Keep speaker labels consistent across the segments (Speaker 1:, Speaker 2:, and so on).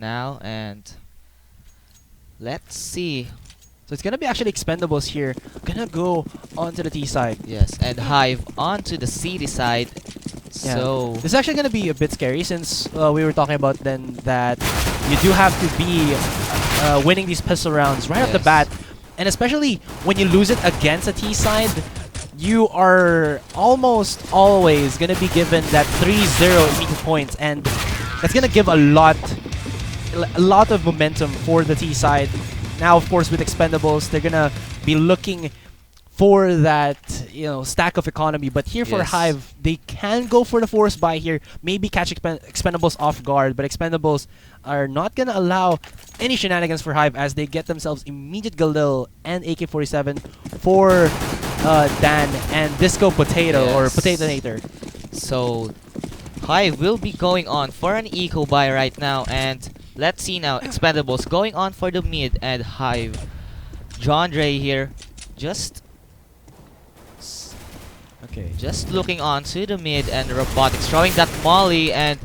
Speaker 1: now, and let's see.
Speaker 2: So it's gonna be actually Expendables here. Gonna go onto the T side.
Speaker 1: Yes, and Hive onto the city side.
Speaker 2: Yeah.
Speaker 1: So
Speaker 2: This is actually gonna be a bit scary since we were talking about then that you do have to be winning these pistol rounds right off the
Speaker 1: Yes.
Speaker 2: bat, and especially when you lose it against a T side, you are almost always gonna be given that 3-0 immediate points, and that's gonna give a lot of momentum for the T side. Now, of course, with Expendables, they're gonna be looking for that, stack of economy. But here for
Speaker 1: Yes.
Speaker 2: HYVE, they can go for the force buy here, maybe catch Expendables off guard. But Expendables are not gonna allow any shenanigans for HYVE as they get themselves immediate Galil and AK-47 for Dan and Disco Potato or
Speaker 1: Yes.
Speaker 2: Potatonator.
Speaker 1: So Hive will be going on for an eco buy right now, and let's see now. Expendables going on for the mid, and Hive. John Dre here, just looking on to the mid, and Robotics throwing that molly, and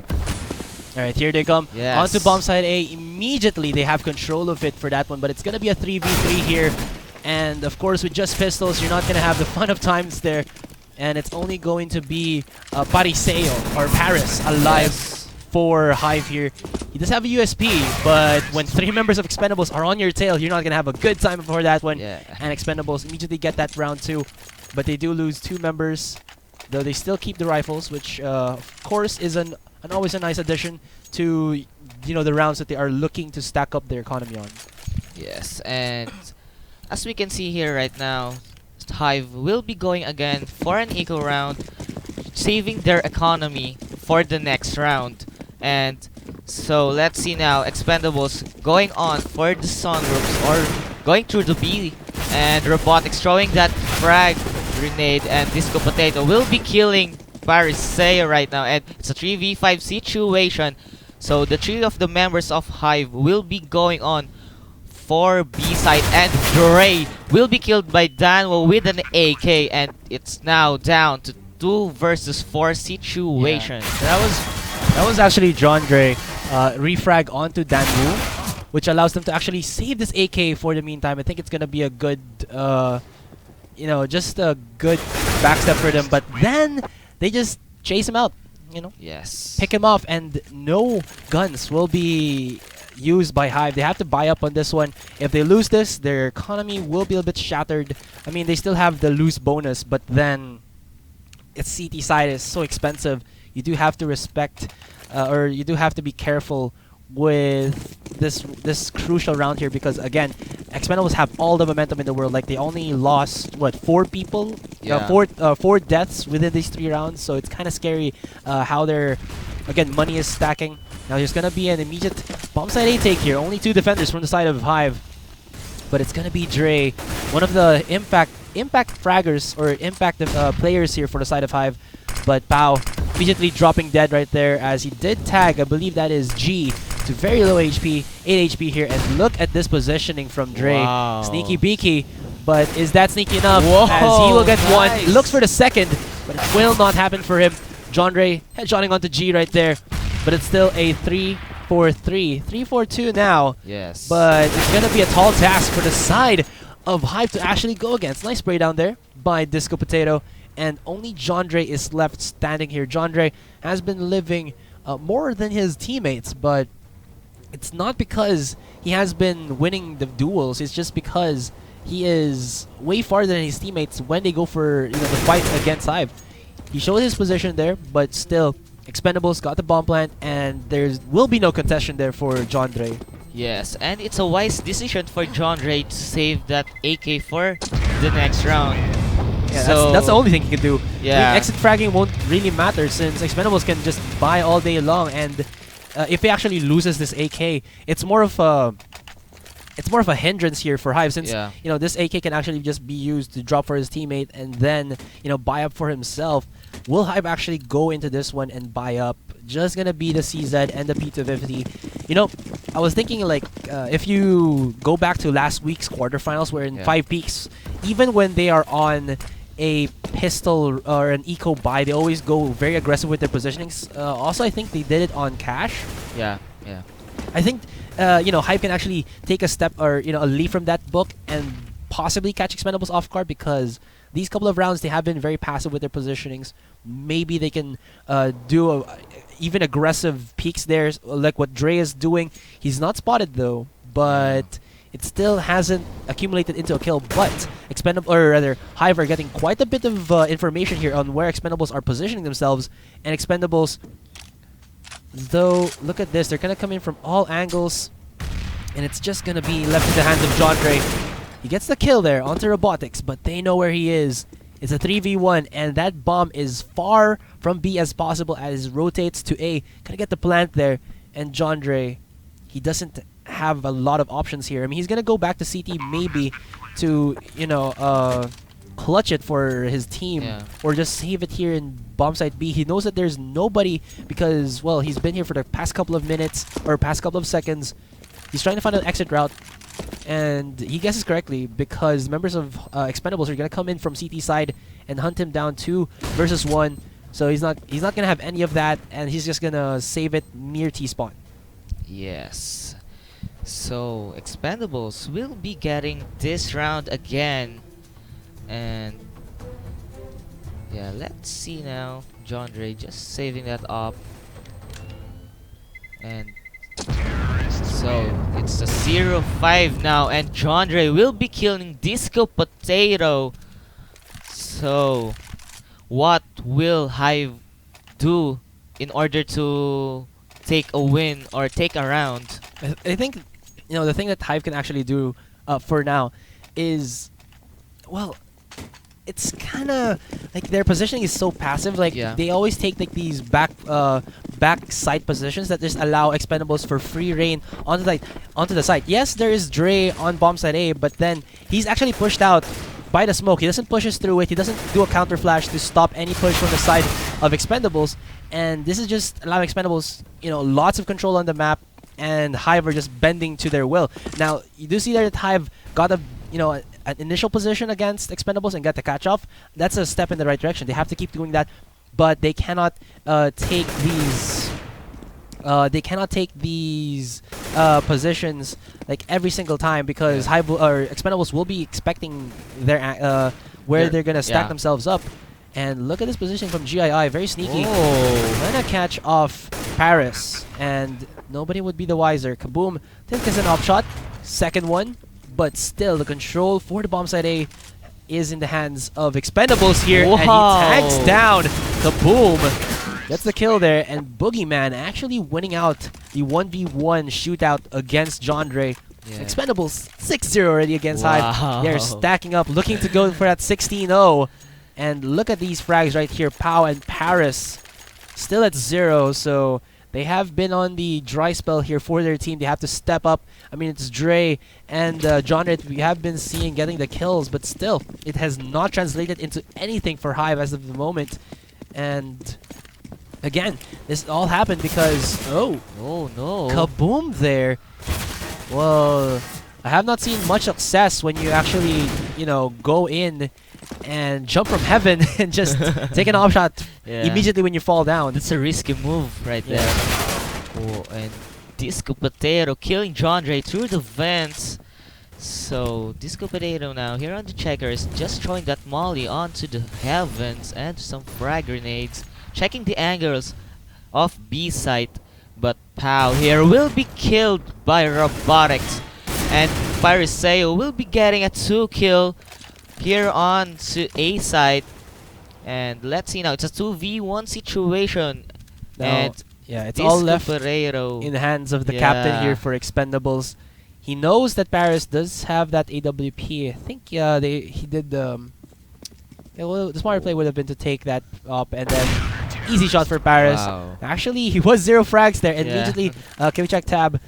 Speaker 2: All right, here they come.
Speaker 1: Yes.
Speaker 2: Onto bomb side A. Immediately, they have control of it for that one, but it's going to be a 3v3 here. And, of course, with just pistols, you're not going to have the fun of times there. And it's only going to be Pariseo, or Paris, alive for HYVE here. He does have a USP, but when 3 members of Expendables are on your tail, you're not going to have a good time before that one.
Speaker 1: yeah.
Speaker 2: And Expendables immediately get that round 2. But they do lose 2 members, though they still keep the rifles, which, of course, is always a nice addition to the rounds that they are looking to stack up their economy on.
Speaker 1: Yes, and as we can see here right now, Hive will be going again for an eco round, saving their economy for the next round. And so let's see now, Expendables going on for the sunroofs or going through the B, and Robotics throwing that frag grenade, and Disco Potato will be killing Pariseo right now, and it's a 3v5 situation. So the 3 of the members of HYVE will be going on for B side, and Dre will be killed by Darwell with an AK, and it's now down to 2 versus 4 situation.
Speaker 2: Yeah. That was actually John Dre refrag onto Danwu, which allows them to actually save this AK for the meantime. I think it's gonna be a good, just a good backstep for them. But then they just chase him out,
Speaker 1: Yes.
Speaker 2: pick him off, and no guns will be used by HYVE. They have to buy up on this one. If they lose this, their economy will be a bit shattered. I mean, they still have the lose bonus, but then its CT side is so expensive. You do have to respect, or you do have to be careful with this crucial round here, because again, Expendables have all the momentum in the world. Like, they only lost 4 people,
Speaker 1: Yeah.
Speaker 2: 4 deaths within these 3 rounds. So it's kind of scary how their money is stacking. Now there's gonna be an immediate bomb side A take here. Only 2 defenders from the side of HYVE, but it's gonna be Dre, one of the impact fraggers or impact players here for the side of HYVE. But Pao immediately dropping dead right there as he did tag, I believe that is G, to very low HP, 8 HP here. And look at this positioning from Dre.
Speaker 1: Wow.
Speaker 2: Sneaky beaky, but is that sneaky enough?
Speaker 1: Whoa,
Speaker 2: As he will get
Speaker 1: nice.
Speaker 2: 1, looks for the second, but it will not happen for him. John Dre headshotting onto G right there, but it's still a 3-4-3, 3-4-2 now.
Speaker 1: Yes.
Speaker 2: But it's gonna be a tall task for the side of HYVE to actually go against. Nice spray down there by Disco Potato, and only John Dre is left standing here. John Dre has been living more than his teammates, but it's not because he has been winning the duels. It's just because he is way farther than his teammates when they go for the fight against HYVE. He showed his position there, but still, Expendables got the bomb plant, and there will be no contestation there for John Dre.
Speaker 1: Yes, and it's a wise decision for John Dre to save that AK for the next round.
Speaker 2: Yeah,
Speaker 1: So-
Speaker 2: that's the only thing he can do.
Speaker 1: Yeah.
Speaker 2: I mean, exit fragging won't really matter since Expendables can just buy all day long, and if he actually loses this AK, it's more of a hindrance here for HYVE, since
Speaker 1: Yeah.
Speaker 2: this AK can actually just be used to drop for his teammate and then buy up for himself. Will HYVE actually go into this one and buy up? Just gonna be the CZ and the P250. I was thinking, like, if you go back to last week's quarterfinals, where in 5 peaks, even when they are on a pistol or an eco buy, they always go very aggressive with their positionings. Also, I think they did it on Cash.
Speaker 1: Yeah, yeah.
Speaker 2: I think HYVE can actually take a step or a leaf from that book and possibly catch Expendables off guard, because these couple of rounds they have been very passive with their positionings. Maybe they can do even aggressive peeks there, like what Dre is doing. He's not spotted though, but it still hasn't accumulated into a kill. But HYVE are getting quite a bit of information here on where Expendables are positioning themselves, and Expendables, though, look at this, they're gonna come in from all angles, and it's just gonna be left in the hands of Jandre. He gets the kill there onto Robotics, but they know where he is. It's a 3v1, and that bomb is far from B as possible as it rotates to A. Gonna get the plant there, and Jandre, he doesn't have a lot of options here. I mean, he's gonna go back to CT maybe to, clutch it for his team, or just save it here in bomb site B. He knows that there's nobody because, well, he's been here for the past couple of minutes, or past couple of seconds. He's trying to find an exit route, and he guesses correctly because members of Expendables are gonna come in from CT side and hunt him down 2 versus 1. So he's not gonna have any of that, and he's just gonna save it near T spawn.
Speaker 1: Yes. So Expendables will be getting this round again, and yeah, let's see now. Jandre just saving that up, and so it's a 0-5 now, and Jandre will be killing Disco Potato. So what will HYVE do in order to take a win or take a round?
Speaker 2: I think the thing that HYVE can actually do for now is, well, it's kind of like their positioning is so passive. Like they always take like these back side positions that just allow Expendables for free reign onto the site. Yes, there is Dre on bomb side A, but then he's actually pushed out by the smoke. He doesn't push us through it. He doesn't do a counter flash to stop any push from the side of Expendables, and this is just allowing Expendables lots of control on the map, and HYVE are just bending to their will. Now you do see that HYVE got an initial position against Expendables and got the catch off. That's a step in the right direction. They have to keep doing that, but they cannot take these. They cannot take these positions like every single time, because HYVE or Expendables will be expecting their where they're gonna stack themselves up. And look at this position from GII, very sneaky. Gonna catch off Paris, and nobody would be the wiser. Kaboom! Think is an op shot, second one. But still, the control for the bomb side A is in the hands of Expendables here, and he tags down. Kaboom! Gets the kill there, and Boogeyman actually winning out the 1v1 shootout against Jandre. Expendables 6-0 already against HYVE. They're stacking up, looking to go for that 16-0. And look at these frags right here. Pau and Paris still at 0, so they have been on the dry spell here for their team. They have to step up. I mean, it's Dre and Jandre we have been seeing getting the kills, but still, it has not translated into anything for HYVE as of the moment. And again, this all happened because oh no, Kaboom there. Well, I have not seen much success when you actually go in and jump from heaven and just take an off shot immediately when you fall down.
Speaker 1: That's a risky move right there. Oh, and Disco Potato killing Jandre through the vents. So Disco Potato now here on the checkers, just throwing that molly onto the heavens and some frag grenades, checking the angles of B site. But Pau here will be killed by Robotics, and Pariseo will be getting a 2-kill here on to A side. And let's see now, it's a 2v1 situation.
Speaker 2: Now,
Speaker 1: and
Speaker 2: it's all left
Speaker 1: Pereiro
Speaker 2: in the hands of the captain here for Expendables. He knows that Paris does have that AWP. I think he did the smarter play would have been to take that up, and then easy shot for Paris. Actually, he was 0 frags there. And immediately, can we check tab?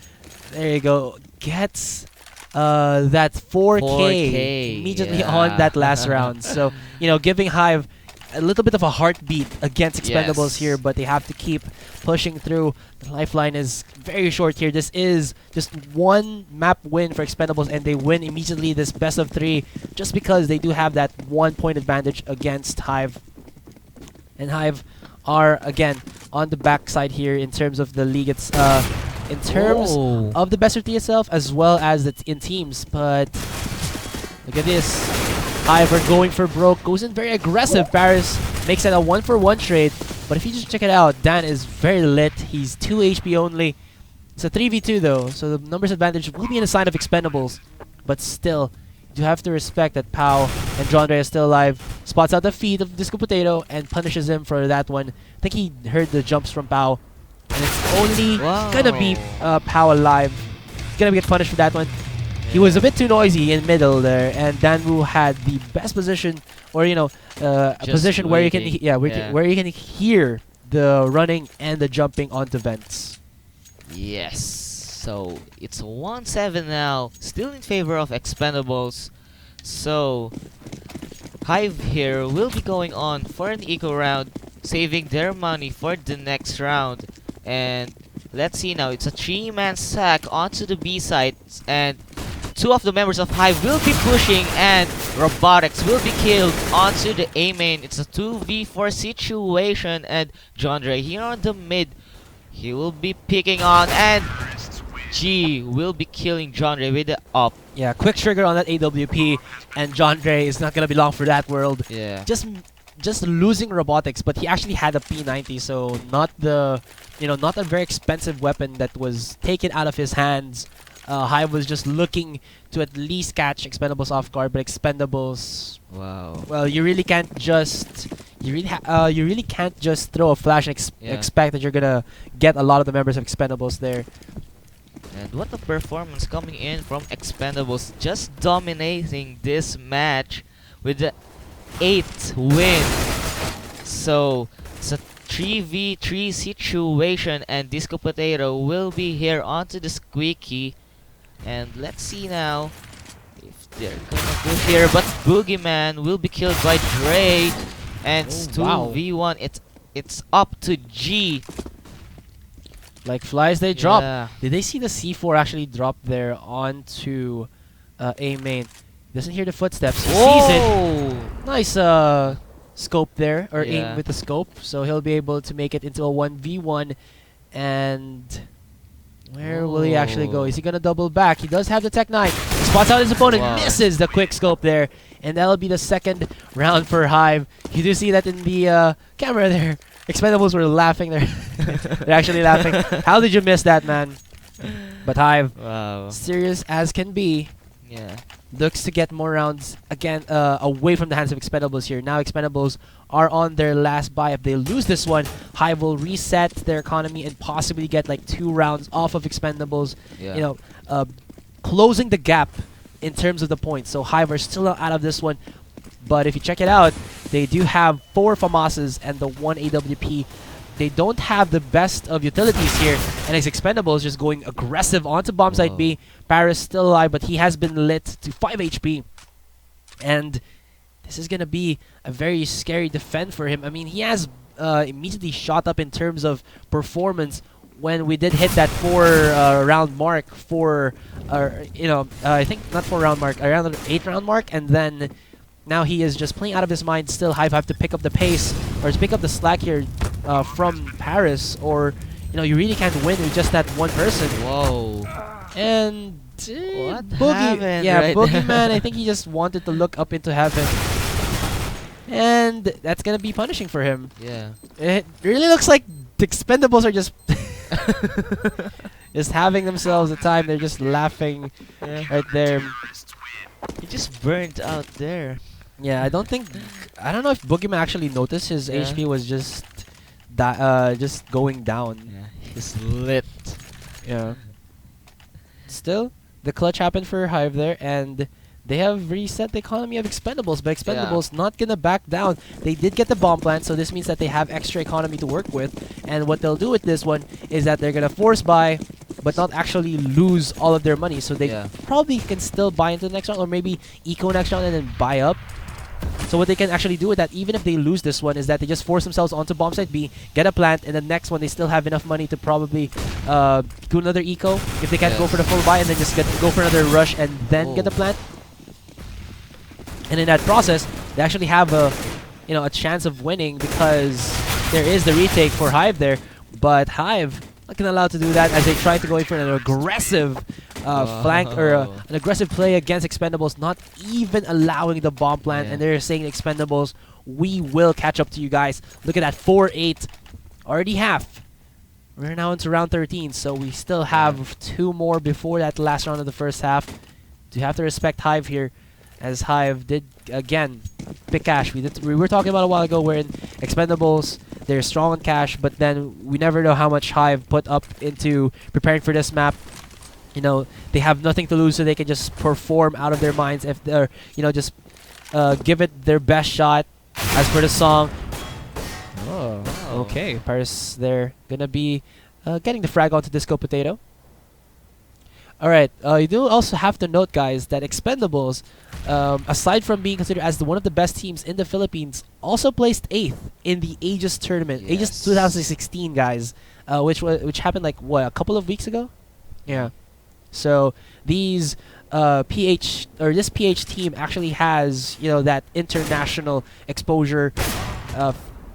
Speaker 2: There you go. Gets that 4K immediately on that last round. So, giving HYVE a little bit of a heartbeat against Expendables here, but they have to keep pushing through. The lifeline is very short here. This is just one map win for Expendables, and they win immediately this best of 3 just because they do have that 1-point advantage against HYVE. And HYVE are, again, on the backside here in terms of the league. It's in terms
Speaker 1: Oh.
Speaker 2: of the best of 3 itself as well as in teams. But look at this. HYVE are going for broke. Goes in very aggressive. Paris makes it a 1-for-1 trade. But if you just check it out, Dan is very lit. He's 2 HP only. It's a 3v2 though, so the numbers advantage will be in the side of Expendables. But still, you have to respect that Pau and Jandre are still alive. Spots out the feet of Disco Potato and punishes him for that one. I think he heard the jumps from Pau. And it's only gonna be Pau alive. He's gonna get punished for that one. He was a bit too noisy in middle there, and Danwu had the best position, or a position where you can, where you can hear the running and the jumping onto vents.
Speaker 1: Yes. So it's 1-7 now, still in favor of Expendables. So HYVE here will be going on for an eco round, saving their money for the next round. And let's see now, it's a 3-man sack onto the B site, and 2 of the members of HYVE will be pushing, and Robotics will be killed onto the A main. It's a 2v4 situation, and Jandre here on the mid, he will be picking on, and G will be killing Jandre with the up.
Speaker 2: Yeah, quick trigger on that AWP, and Jandre is not gonna be long for that world.
Speaker 1: Yeah.
Speaker 2: Just losing Robotics, but he actually had a P90, so not the not a very expensive weapon that was taken out of his hands. HYVE was just looking to at least catch Expendables off guard, but Expendables,
Speaker 1: Wow.
Speaker 2: well, you really can't just you really can't just throw a flash and expect that you're gonna get a lot of the members of Expendables there.
Speaker 1: And what a performance coming in from Expendables, just dominating this match with the 8th win. So it's a 3v3 situation, and Disco Potato will be here onto the squeaky. And let's see now if they're gonna push here, but Boogeyman will be killed by Dre, and it's 2v1. It's up to G.
Speaker 2: Like flies, they drop.
Speaker 1: Yeah.
Speaker 2: Did they see the C4 actually drop there onto A main? Doesn't hear the footsteps. He sees it. Nice scope there, or aim with the scope. So he'll be able to make it into a 1v1. And where will he actually go? Is he gonna double back? He does have the Tech 9. Spots out his opponent, misses the quick scope there. And that'll be the second round for HYVE. You do see that in the camera there. Expendables were laughing there. They're actually laughing. How did you miss that, man? But HYVE, serious as can be, looks to get more rounds again away from the hands of Expendables here. Now Expendables are on their last buy. If they lose this one, HYVE will reset their economy and possibly get like 2 rounds off of Expendables. Closing the gap in terms of the points. So HYVE are still out of this one. But if you check it out, they do have 4 FAMASs and the 1 AWP. They don't have the best of utilities here, and his Expendables just going aggressive onto bomb site B. Paris still alive, but he has been lit to 5 HP. And this is going to be a very scary defend for him. I mean, he has immediately shot up in terms of performance when we did hit that 4 round mark for, I think not 4 round mark, around the 8 round mark, and then now he is just playing out of his mind. Still, HYVE have to pick up the pace, or to pick up the slack here from Paris, or you really can't win with just that one person.
Speaker 1: Whoa.
Speaker 2: And
Speaker 1: what happened?
Speaker 2: Yeah, Boogeyman, I think he just wanted to look up into heaven. And that's gonna be punishing for him.
Speaker 1: Yeah.
Speaker 2: It really looks like the Expendables are just just having themselves a time. They're just laughing right there.
Speaker 1: He just burned out there.
Speaker 2: Yeah, I don't know if Boogeyman actually noticed his HP was just going down.
Speaker 1: Yeah, he's lit.
Speaker 2: Yeah. Still, the clutch happened for HYVE there, and they have reset the economy of Expendables, but Expendables not gonna back down. They did get the bomb plant, so this means that they have extra economy to work with. And what they'll do with this one is that they're gonna force buy, but not actually lose all of their money. So they probably can still buy into the next round, or maybe eco next round and then buy up. So what they can actually do with that, even if they lose this one, is that they just force themselves onto bomb site B, get a plant, and the next one they still have enough money to probably do another eco if they can't go for the full buy, and then just go for another rush and then get a plant. And in that process, they actually have a chance of winning, because there is the retake for HYVE there. But HYVE not gonna allow to do that as they try to go in for an aggressive flank or an aggressive play against Expendables, not even allowing the bomb plant.
Speaker 1: Yeah.
Speaker 2: And they're saying Expendables, we will catch up to you guys. Look at that, 4-8, already half. We're now into round 13, so we still have 2 more before that last round of the first half. You have to respect HYVE here, as HYVE did again pick cash. We were talking about a while ago where in Expendables they're strong on cash, but then we never know how much HYVE put up into preparing for this map. You know, they have nothing to lose, so they can just perform out of their minds if they're, you know, just give it their best shot. As for the song, oh, okay, Paris there gonna be getting the frag onto Disco Potato. Alright, you do also have to note, guys, that Expendables, aside from being considered as one of the best teams in the Philippines, also placed 8th in the Aegis tournament.
Speaker 1: Yes.
Speaker 2: Aegis 2016, guys, which happened like, what, a couple of weeks ago? Yeah. So these this PH team actually has, you know, that international exposure,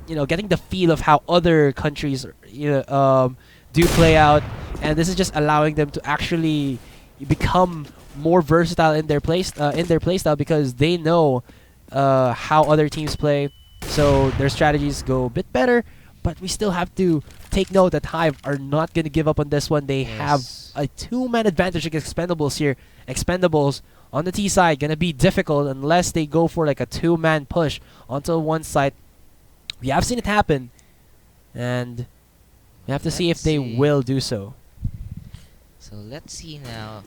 Speaker 2: you know, getting the feel of how other countries, you know, do play out, and this is just allowing them to actually become more versatile in their playstyle because they know how other teams play, so their strategies go a bit better. But we still have to take note that HYVE are not going to give up on this one. They have a 2-man advantage against Expendables here. Expendables on the T side gonna be difficult unless they go for like a 2-man push onto one side. We have seen it happen, and we have to see if they will do so.
Speaker 1: So let's see now.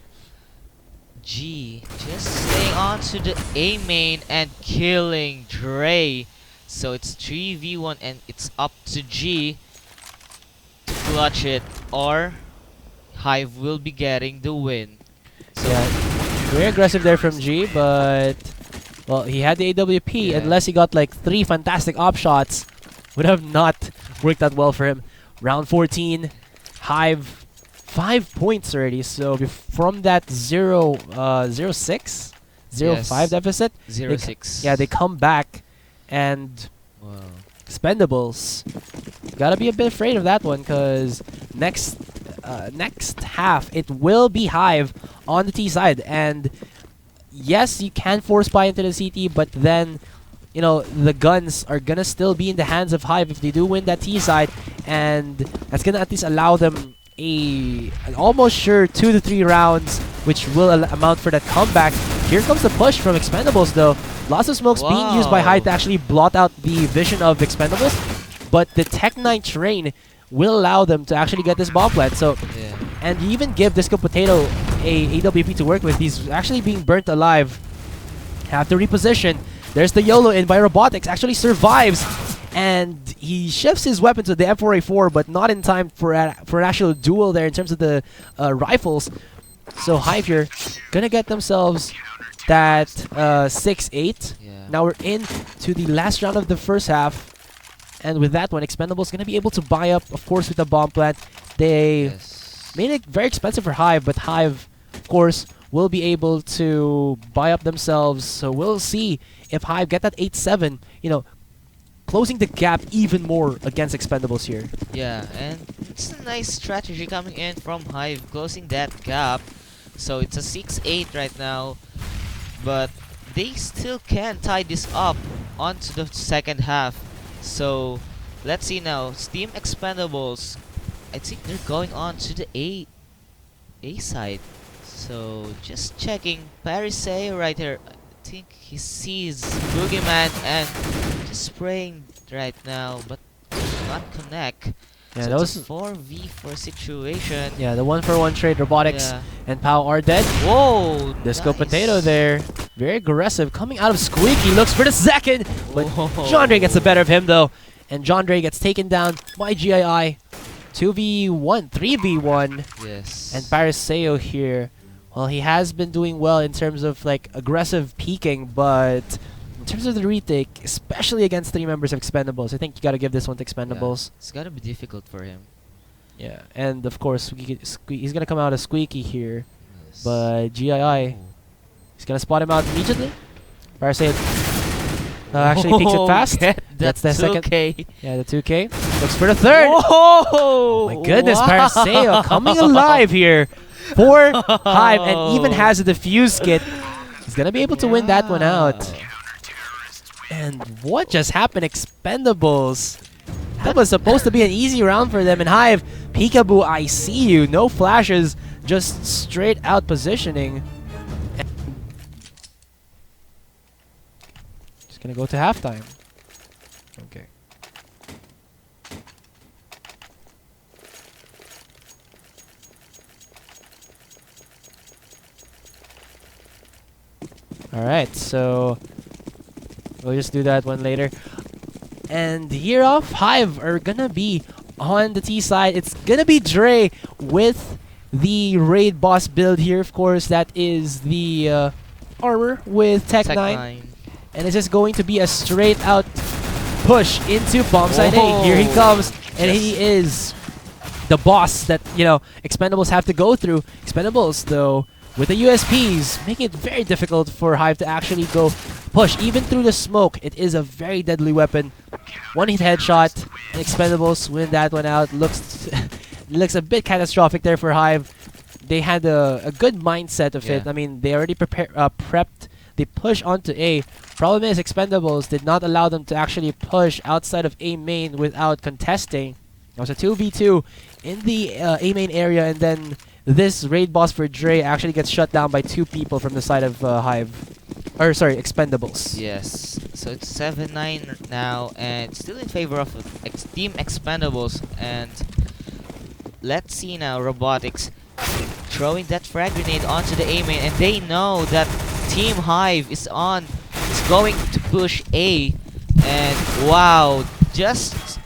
Speaker 1: G just staying on to the A main and killing Dre. So it's 3v1 and it's up to G to clutch it, or HYVE will be getting the win. So
Speaker 2: Yeah, very aggressive there from G, but well, he had the AWP.
Speaker 1: Yeah.
Speaker 2: Unless he got like 3 fantastic op shots, would have not worked out well for him. Round 14, HYVE 5 points already. So from that 0-6, 0-5 deficit,
Speaker 1: 0-6.
Speaker 2: yeah, they come back, and
Speaker 1: Wow.
Speaker 2: Expendables gotta be a bit afraid of that one, because next half it will be HYVE on the T side, and yes, you can force buy into the CT, but then, you know, the guns are gonna still be in the hands of HYVE if they do win that T side, and that's gonna at least allow them an almost sure 2 to 3 rounds, which will amount for that comeback. Here comes the push from Expendables, though. Lots of smokes being used by HYVE to actually blot out the vision of Expendables, but the Tech 9 terrain will allow them to actually get this bomb plant. So,
Speaker 1: Yeah.
Speaker 2: and you even give Disco Potato a AWP to work with. He's actually being burnt alive. Have to reposition. There's the YOLO in by Robotics. Actually survives, and he shifts his weapon to the M4A4, but not in time for an actual duel there in terms of the rifles. So HYVE here gonna get themselves that 6-8.
Speaker 1: Yeah.
Speaker 2: Now we're in to the last round of the first half, and with that one, Expendables gonna be able to buy up, of course, with the bomb plant. They
Speaker 1: Yes.
Speaker 2: made it very expensive for HYVE, but HYVE, of course, will be able to buy up themselves. So we'll see if HYVE get that 8-7, you know, closing the gap even more against Expendables here.
Speaker 1: Yeah, and it's a nice strategy coming in from HYVE, closing that gap. So it's a 6-8 right now, but they still can tie this up onto the second half. So let's see now. Team Expendables, I think they're going on to the A side. So just checking. Pariseo right here. I think he sees Boogeyman and just spraying right now, but not connect.
Speaker 2: Yeah,
Speaker 1: So
Speaker 2: that
Speaker 1: it's a
Speaker 2: was
Speaker 1: 4v4 situation.
Speaker 2: the 1-for-1 trade. Robotics
Speaker 1: Yeah.
Speaker 2: and Pau are dead.
Speaker 1: Whoa!
Speaker 2: Disco
Speaker 1: nice.
Speaker 2: Potato there, very aggressive, coming out of Squeaky, looks for the second, but
Speaker 1: Whoa.
Speaker 2: Jandre gets the better of him though, and Jandre gets taken down by GII. 2v1, 3v1,
Speaker 1: Yes.
Speaker 2: and Pariseo here, well, he has been doing well in terms of like aggressive peeking, but in terms of the retake, especially against 3 members of Expendables, I think you gotta give this one to Expendables.
Speaker 1: It's gotta be difficult for him.
Speaker 2: Yeah, and of course, he's gonna come out as Squeaky here,
Speaker 1: Yes.
Speaker 2: but GII, he's gonna spot him out immediately. Pariseo actually picks it fast.
Speaker 1: Get
Speaker 2: That's the second.
Speaker 1: 2K.
Speaker 2: Yeah, the 2K. Looks for the third.
Speaker 1: Oh
Speaker 2: My goodness, Paraseo coming alive here for HYVE, and even has a defuse kit. He's gonna be able to win that one out. And what just happened, Expendables? That was supposed to be an easy round for them. And HYVE, Peekaboo, I see you. No flashes, just straight out positioning. And just gonna go to halftime. Okay. Alright, so we'll just do that one later. And here off, HYVE are gonna be on the T side. It's gonna be Dre with the Raid Boss build here, of course. That is the armor with Tech 9. And it's just going to be a straight out push into bomb side A. Here he comes, and he is the boss that, you know, Expendables have to go through. Expendables, though, with the USPs, making it very difficult for HYVE to actually go push. Even through the smoke, it is a very deadly weapon. One hit headshot, and Expendables win that one out. Looks looks a bit catastrophic there for HYVE. They had a good mindset of it. I mean, they already prepped the push onto A. Problem is, Expendables did not allow them to actually push outside of A main without contesting. It was a 2v2 in the A main area, and then this raid boss for Dre actually gets shut down by 2 people from the side of HYVE. Or sorry, Expendables.
Speaker 1: Yes. So it's 7-9 now, and still in favor of Team Expendables. And let's see now, Robotics throwing that frag grenade onto the A main, and they know that Team HYVE is going to push A. And wow, just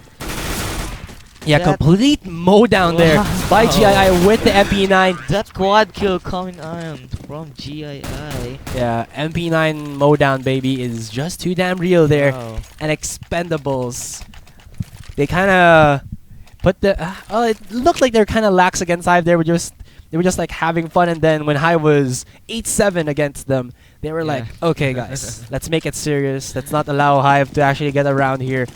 Speaker 2: complete mow down there by GII with the MP9.
Speaker 1: That quad kill coming on from GII.
Speaker 2: Yeah, MP9 mow down, baby, is just too damn real there.
Speaker 1: Wow.
Speaker 2: And Expendables, they kind of put the it looked like they're kind of lax against HYVE. They were just like having fun, and then when HYVE was 8-7 against them, they were like, okay guys, let's make it serious. Let's not allow HYVE to actually get around here.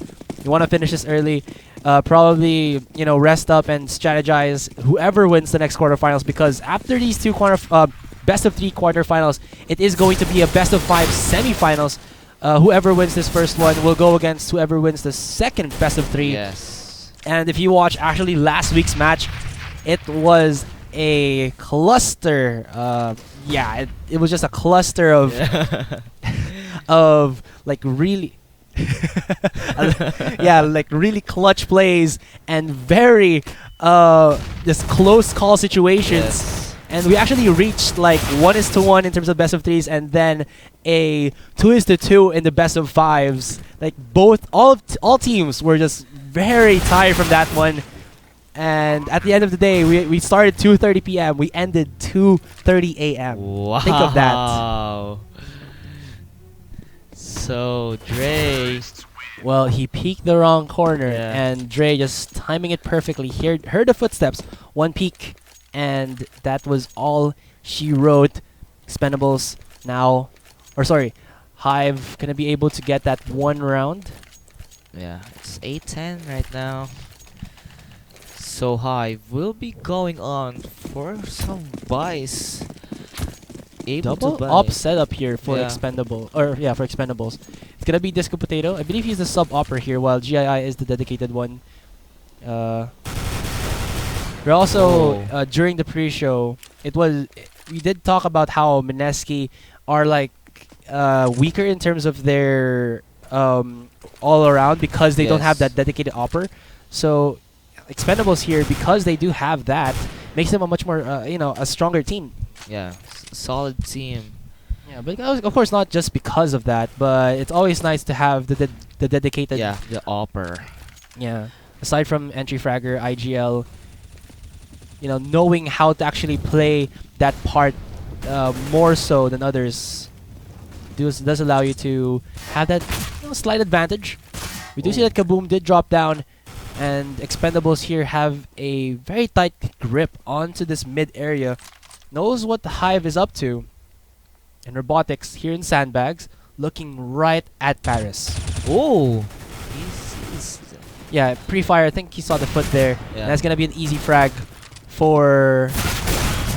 Speaker 2: You want to finish this early. Probably, you know, rest up and strategize whoever wins the next quarterfinals, because after these two best of 3 quarterfinals, it is going to be a best of 5 semifinals. Whoever wins this first one will go against whoever wins the second best of 3.
Speaker 1: Yes.
Speaker 2: And if you watch actually last week's match, it was a cluster. It was just a cluster of of like really like really clutch plays and very just close call situations.
Speaker 1: Yes.
Speaker 2: And we actually reached like 1:1 in terms of best of 3s, and then a 2:2 in the best of 5s. Like all teams were just very tired from that one. And at the end of the day, we started 2:30 p.m. We ended 2:30 a.m.
Speaker 1: Wow.
Speaker 2: Think of that.
Speaker 1: So Dre,
Speaker 2: well, he peeked the wrong corner,
Speaker 1: Yeah.
Speaker 2: and Dre just timing it perfectly. Heard the footsteps, one peek, and that was all she wrote. Expendables now, or sorry, HYVE gonna be able to get that one round.
Speaker 1: yeah, it's 8-10 right now. So HYVE will be going on for some buys. Able
Speaker 2: Double
Speaker 1: to buy.
Speaker 2: op setup here for
Speaker 1: Yeah.
Speaker 2: for Expendables. It's gonna be Disco Potato. I believe he's the sub opper here, while GII is the dedicated one. We're also during the pre-show, we did talk about how Mineski are like weaker in terms of their all around, because they don't have that dedicated opper. So Expendables here, because they do have that, makes them a much more a stronger team.
Speaker 1: Yeah, solid team.
Speaker 2: Yeah, but of course not just because of that, but it's always nice to have the dedicated.
Speaker 1: Yeah, the opper.
Speaker 2: Yeah. Aside from entry fragger, IGL, knowing how to actually play that part more so than others does allow you to have that slight advantage. We do see that Kaboom did drop down, and Expendables here have a very tight grip onto this mid area. Knows what the HYVE is up to. And Robotics here in Sandbags, looking right at Paris.
Speaker 1: Oh,
Speaker 2: Yeah, pre-fire. I think he saw the foot there.
Speaker 1: Yeah.
Speaker 2: That's gonna be an easy frag for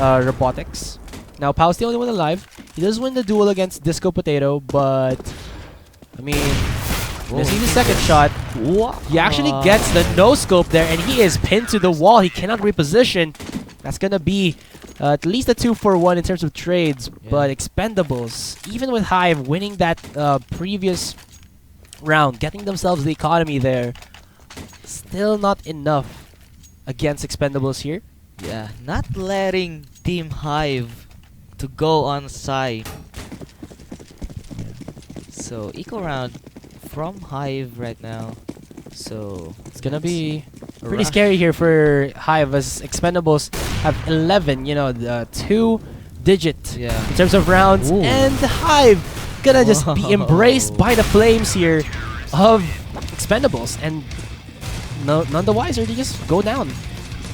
Speaker 2: Robotics. Now Pau's the only one alive. He does win the duel against Disco Potato, but I mean, missing the second shot. He actually gets the no scope there, and he is pinned to the wall. He cannot reposition. That's gonna be at least a 2-for-1 in terms of trades.
Speaker 1: Yeah.
Speaker 2: But Expendables, even with HYVE winning that previous round, getting themselves the economy there, still not enough against Expendables here.
Speaker 1: Yeah, not letting Team HYVE to go on side. So eco round from HYVE right now. So
Speaker 2: It's gonna be
Speaker 1: a
Speaker 2: pretty
Speaker 1: rush.
Speaker 2: scary here for HYVE as Expendables have 11, you know, the 2-digit
Speaker 1: Yeah.
Speaker 2: in terms of rounds.
Speaker 1: Ooh.
Speaker 2: And HYVE gonna just be embraced by the flames here of Expendables. And none the wiser, they just go down.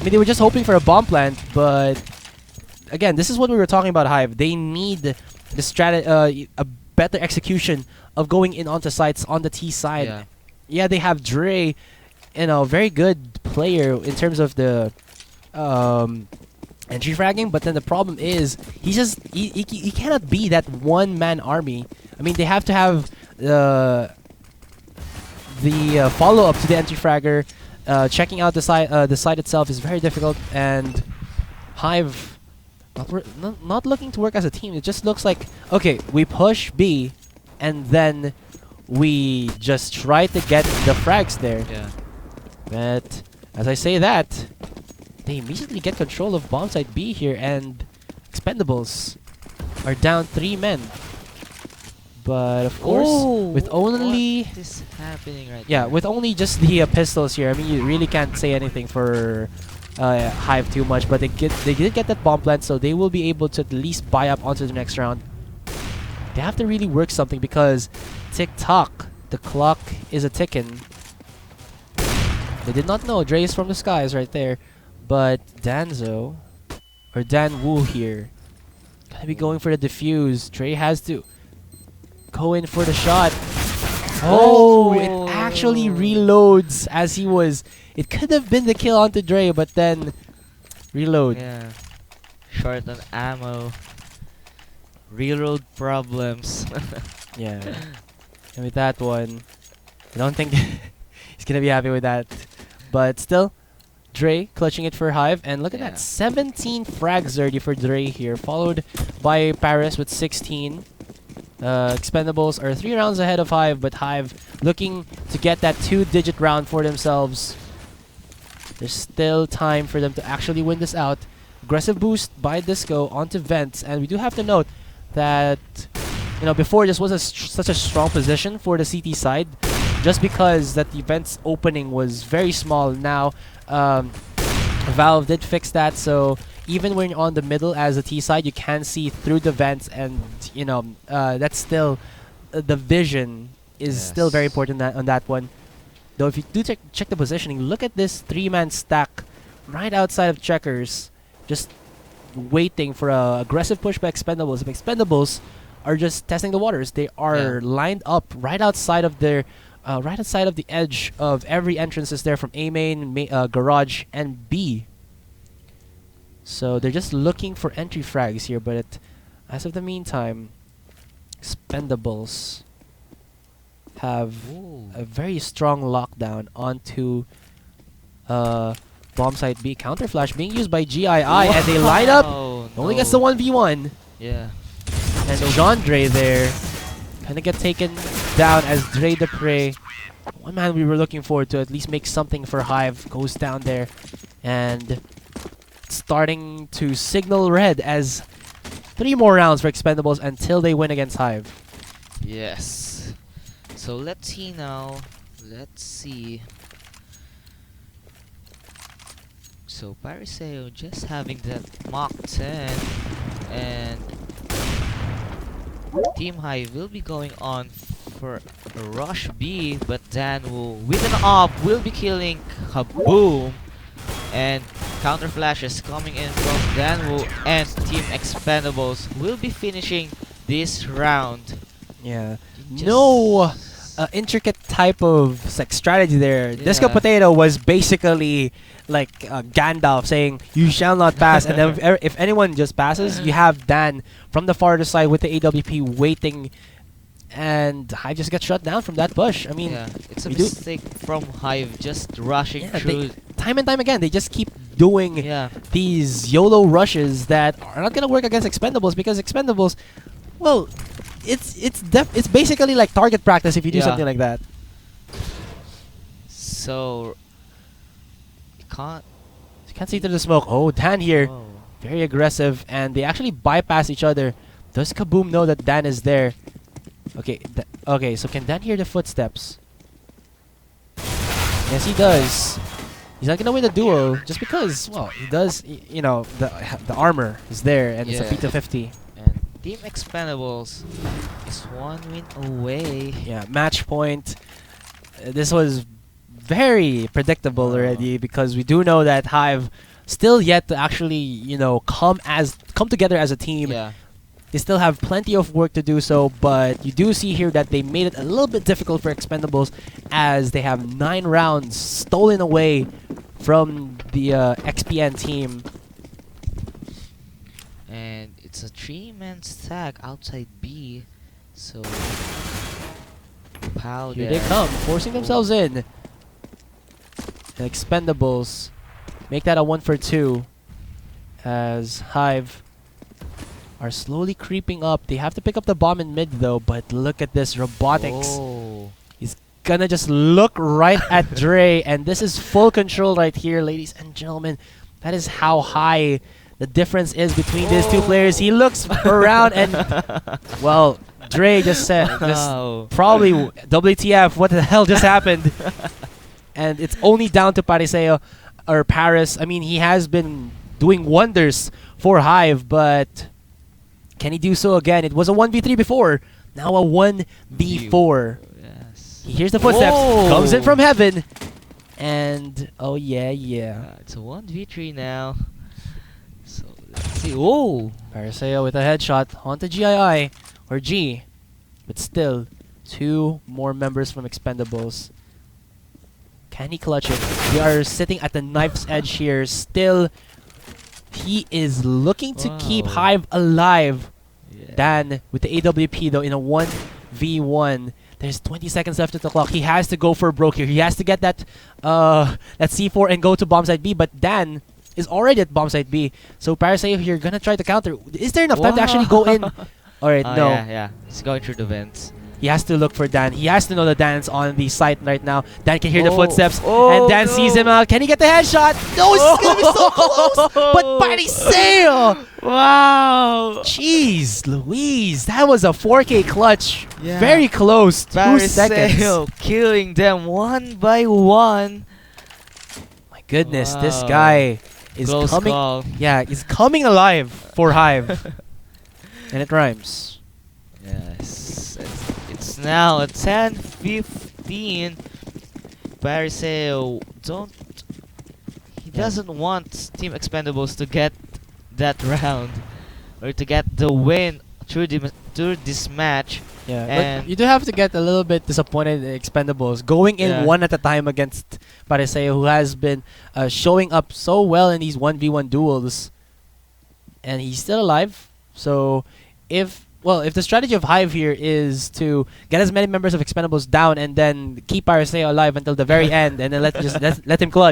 Speaker 2: I mean, they were just hoping for a bomb plant, but again, this is what we were talking about HYVE. They need the a better execution of going in onto sites on the T side.
Speaker 1: Yeah.
Speaker 2: Yeah, they have Dre, you know, very good player in terms of the entry fragging, but then the problem is he cannot be that one-man army. I mean, they have to have the follow-up to the entry fragger. Checking out the site itself is very difficult, and HYVE not looking to work as a team. It just looks like, okay, we push B, and then we just try to get the frags there.
Speaker 1: Yeah.
Speaker 2: But as I say that, they immediately get control of bomb site B here, and Expendables are down 3 men. But of course, with only
Speaker 1: what is happening right
Speaker 2: yeah,
Speaker 1: there?
Speaker 2: with only just the pistols here, I mean, you really can't say anything for HYVE too much. But they did get that bomb plant, so they will be able to at least buy up onto the next round. They have to really work something because tick-tock, the clock is a ticking. They did not know Dre is from the skies right there, but Danzo or Dan Wu here gonna be going for the defuse. Dre has to go in for the shot. Oh, it actually reloads as he was. It could have been the kill onto Dre, but then reload.
Speaker 1: Yeah. Short on ammo. Reload problems.
Speaker 2: Yeah. And with that one, I don't think he's gonna be happy with that. But still, Dre clutching it for HYVE, and look at that, 17 frags already for Dre here, followed by Paris with 16. Expendables are 3 rounds ahead of HYVE, but HYVE looking to get that 2-digit round for themselves. There's still time for them to actually win this out. Aggressive boost by Disco onto Vents, and we do have to note that, you know, before this was such a strong position for the CT side, just because that the Vents opening was very small. Now, Valve did fix that, so even when you're on the middle as a T side, you can see through the vents, and you know that's still the vision is still very important on that one. Though if you do check the positioning, look at this 3-man stack right outside of Checkers, just waiting for a aggressive push by Expendables. If Expendables are just testing the waters, they are lined up right outside of their right outside of the edge of every entrance is there from A main, garage, and B. So they're just looking for entry frags here, but as of the meantime, Expendables have a very strong lockdown onto bomb site B. Counter flash being used by GII, and they line up. Only gets the 1v1.
Speaker 1: Yeah.
Speaker 2: And Jandre there kind of get taken down as Dre the Prey. One man we were looking forward to at least make something for HYVE goes down there, and starting to signal red as 3 more rounds for Expendables until they win against HYVE.
Speaker 1: Yes. So let's see now. Let's see. So Pariseo just having that Mach 10, and Team HYVE will be going on for a rush B, but Danwu with an op will be killing Kaboom, and counter flashes coming in from Danwu, and Team Expendables will be finishing this round.
Speaker 2: Yeah.
Speaker 1: Just
Speaker 2: No intricate type of like strategy there. Disco
Speaker 1: Yeah.
Speaker 2: Potato was basically like Gandalf saying, "You shall not pass," and then if anyone just passes, you have Dan from the farther side with the AWP waiting, and Hive just gets shut down from that push. I mean,
Speaker 1: Yeah, it's a
Speaker 2: we do-
Speaker 1: mistake from HYVE just rushing
Speaker 2: yeah,
Speaker 1: through.
Speaker 2: time and time again, they just keep doing
Speaker 1: Yeah,
Speaker 2: these YOLO rushes that are not gonna work against Expendables because Expendables, well, it's basically like target practice if you do
Speaker 1: Yeah.
Speaker 2: something like that.
Speaker 1: so you can't.
Speaker 2: You can't see through the smoke. Oh, Dan here,
Speaker 1: Oh.
Speaker 2: very aggressive, and they actually bypass each other. Does Kaboom know that Dan is there? Okay, okay. So can Dan hear the footsteps? Yes, he does. He's not gonna win the duel just because, well, he does. You know, the armor is there, and it's a
Speaker 1: Yeah.
Speaker 2: P250.
Speaker 1: And Team Expendables is 1 win away.
Speaker 2: Yeah, match point. This was very predictable already because we do know that Hive still yet to actually, you know, come together as a team.
Speaker 1: Yeah,
Speaker 2: They still have plenty of work to do so, but you do see here that they made it a little bit difficult for Expendables as they have 9 rounds stolen away from the XPN team.
Speaker 1: and it's a 3-man stack outside B. So Pow
Speaker 2: Here
Speaker 1: there.
Speaker 2: they come, forcing themselves in. And Expendables make that a 1 for 2 as Hive are slowly creeping up. They have to pick up the bomb in mid though, but look at this robotics.
Speaker 1: Oh.
Speaker 2: Gonna just look right at Dre, and this is full control right here, ladies and gentlemen. That is how high the difference is between these two players. He looks around and, well, Dre just said,
Speaker 1: Wow.
Speaker 2: probably WTF, what the hell just happened? And it's only down to Pariseo or Paris. I mean, he has been doing wonders for Hive, but can he do so again? It was a 1v3 before, now a 1v4.
Speaker 1: Yes.
Speaker 2: He hears the footsteps,
Speaker 1: Whoa.
Speaker 2: comes in from heaven, and oh yeah.
Speaker 1: It's a 1v3 now. So let's see. Oh.
Speaker 2: Pariseo with a headshot onto GII, or G, but still, 2 more members from Expendables. Can he clutch it? We are sitting at the knife's edge here. Still, he is looking to keep
Speaker 1: Wow.
Speaker 2: Hive alive.
Speaker 1: Yeah.
Speaker 2: Dan with the AWP though in a 1v1. There's 20 seconds left at the clock. He has to go for broke here. He has to get that C4 and go to bomb site B, but Dan is already at bomb site B. So Pariseo here gonna try to counter. Is there enough time to actually go in? Alright, no.
Speaker 1: Yeah. He's going through the vents.
Speaker 2: He has to look for Dan. He has to know that Dan's on the site right now. Dan can hear the
Speaker 1: Oh.
Speaker 2: footsteps,
Speaker 1: Oh,
Speaker 2: and Dan sees him out. Can he get the headshot? No, it's gonna be so close. But Pariseo!
Speaker 1: Wow.
Speaker 2: Jeez, Louise, that was a 4K clutch.
Speaker 1: Yeah.
Speaker 2: Very close. 2 seconds.
Speaker 1: Pariseo killing them one by one.
Speaker 2: My goodness, this
Speaker 1: Wow.
Speaker 2: guy is
Speaker 1: Close
Speaker 2: coming.
Speaker 1: call.
Speaker 2: Yeah, he's coming alive for Hive, and it rhymes.
Speaker 1: Yes. It's now a 10-15. Pariseo he doesn't want Team Expendables to get that round or to get the win through this match.
Speaker 2: Yeah,
Speaker 1: And-
Speaker 2: but you do have to get a little bit disappointed in Expendables going in
Speaker 1: Yeah.
Speaker 2: 1 at a time against Pariseo, who has been showing up so well in these 1v1 duels, and he's still alive. So if the strategy of Hive here is to get as many members of Expendables down and then keep Pariseo alive until the very end, and then let him clutch.